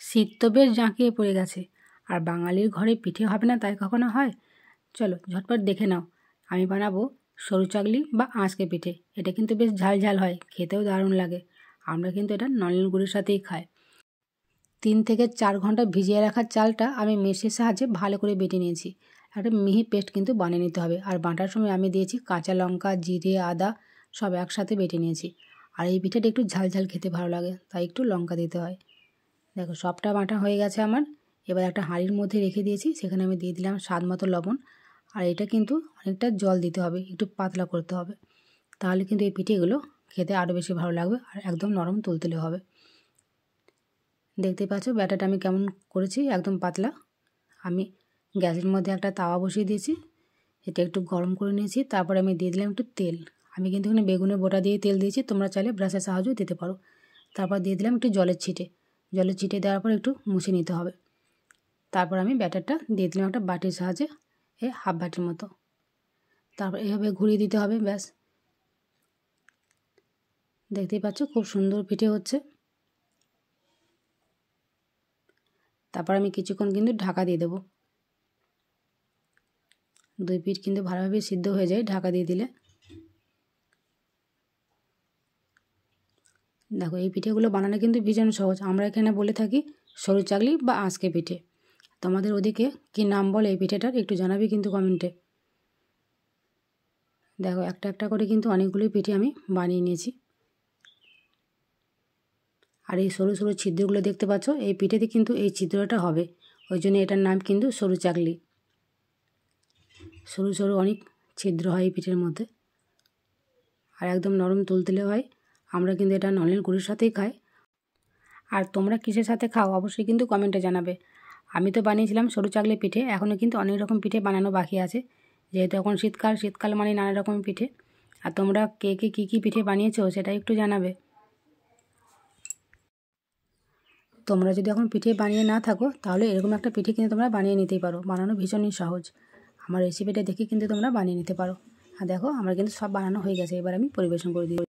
শীত তো বেশ জাঁকিয়ে পড়ে গেছে, আর বাঙালির ঘরে পিঠে হবে না তাই কখনো হয়? চলো ঝটপট দেখে নাও, আমি বানাবো সরু চাকলি বা আঁচকে পিঠে। এটা কিন্তু বেশ ঝাল ঝাল হয়, খেতেও দারুণ লাগে। আমরা কিন্তু এটা নলেন গুড়ের সাথেই খাই। 3 থেকে 4 ঘন্টা ভিজিয়ে রাখা চালটা আমি মেশিনের সাহায্যে ভালো করে বেটে নিয়েছি। একটা মিহি পেস্ট কিন্তু বানিয়ে নিতে হবে। আর বাটার সময় আমি দিয়েছি কাঁচা লঙ্কা, জিরে, আদা সব একসাথে বেটে নিয়েছি। আর এই পিঠাটা একটু ঝাল ঝাল খেতে ভালো লাগে, তাই একটু লঙ্কা দিতে হয়। দেখো সবটা বাটা হয়ে গেছে আমার। এবার একটা হাঁড়ির মধ্যে রেখে দিয়েছি, সেখানে আমি দিয়ে দিলাম স্বাদ মতো লবণ। আর এটা কিন্তু অনেকটা জল দিতে হবে, একটু পাতলা করতে হবে, তাহলে কিন্তু এই পিঠেগুলো খেতে আরও বেশি ভালো লাগবে আর একদম নরম তুলতুলে হবে। দেখতে পাচ্ছ ব্যাটারটা আমি কেমন করেছি, একদম পাতলা। আমি গ্যাসের মধ্যে একটা তাওয়া বসিয়ে দিয়েছি, এটা একটু গরম করে নিয়েছি। তারপরে আমি দিয়ে দিলাম একটু তেল। আমি কিন্তু এখানে বেগুনের বোটা দিয়ে তেল দিয়েছি, তোমরা চাইলে ব্রাশের সাহায্যেও দিতে পারো। তারপর দিয়ে দিলাম একটু জলের ছিটে দেওয়ার পর একটু মুছে নিতে হবে। তারপর আমি ব্যাটারটা দিয়ে দিলাম একটা বাটির সাহায্যে, এই হাফ বাটির মতো। তারপর এভাবে ঘুরিয়ে দিতে হবে, ব্যাস। দেখতেই পাচ্ছ খুব সুন্দর পিঠে হচ্ছে। তারপর আমি কিছুক্ষণ কিন্তু ঢাকা দিয়ে দেবো, 2 পিঠ কিন্তু ভালোভাবে সিদ্ধ হয়ে যায় ঢাকা দিয়ে দিলে। দেখো এই পিঠেগুলো বানানো কিন্তু ভীষণ সহজ। আমরা এখানে বলে থাকি সরু চাকলি বা আঁচকে পিঠে। তোমাদের ওদিকে কী নাম বলে এই পিঠেটার একটু জানাবি কিন্তু কমেন্টে। দেখো একটা একটা করে কিন্তু অনেকগুলোই পিঠে আমি বানিয়ে নিয়েছি। আর এই সরু সরু ছিদ্রগুলো দেখতে পাচ্ছ, এই পিঠেতে কিন্তু এই ছিদ্রটা হবে, ওই জন্য এটার নাম কিন্তু সরু চাকলি। সরু সরু অনেক ছিদ্র হয় এই পিঠের মধ্যে, আর একদম নরম তুলতুলে হয়। আমরা কিন্তু এটা নলেন গুড়ের সাথেই খাই। আর তোমরা কিসের সাথে খাও অবশ্যই কিন্তু কমেন্টে জানাবে। আমি তো বানিয়েছিলাম সরু চাকলি পিঠে, এখনও কিন্তু অনেক রকম পিঠে বানানো বাকি আছে, যেহেতু এখন শীতকাল মানে নানা রকম পিঠে। আর তোমরা কে কে কী কী পিঠে বানিয়েছো সেটা একটু জানাবে। তোমরা যদি এখন পিঠে বানিয়ে না থাকো, তাহলে এরকম একটা পিঠে কিন্তু তোমরা বানিয়ে নিতেই পারো, বানানো ভীষণই সহজ। আমার রেসিপিটা দেখে কিন্তু তোমরা বানিয়ে নিতে পারো। আর দেখো আমার কিন্তু সব বানানো হয়ে গেছে, এবার আমি পরিবেশন করে দিই।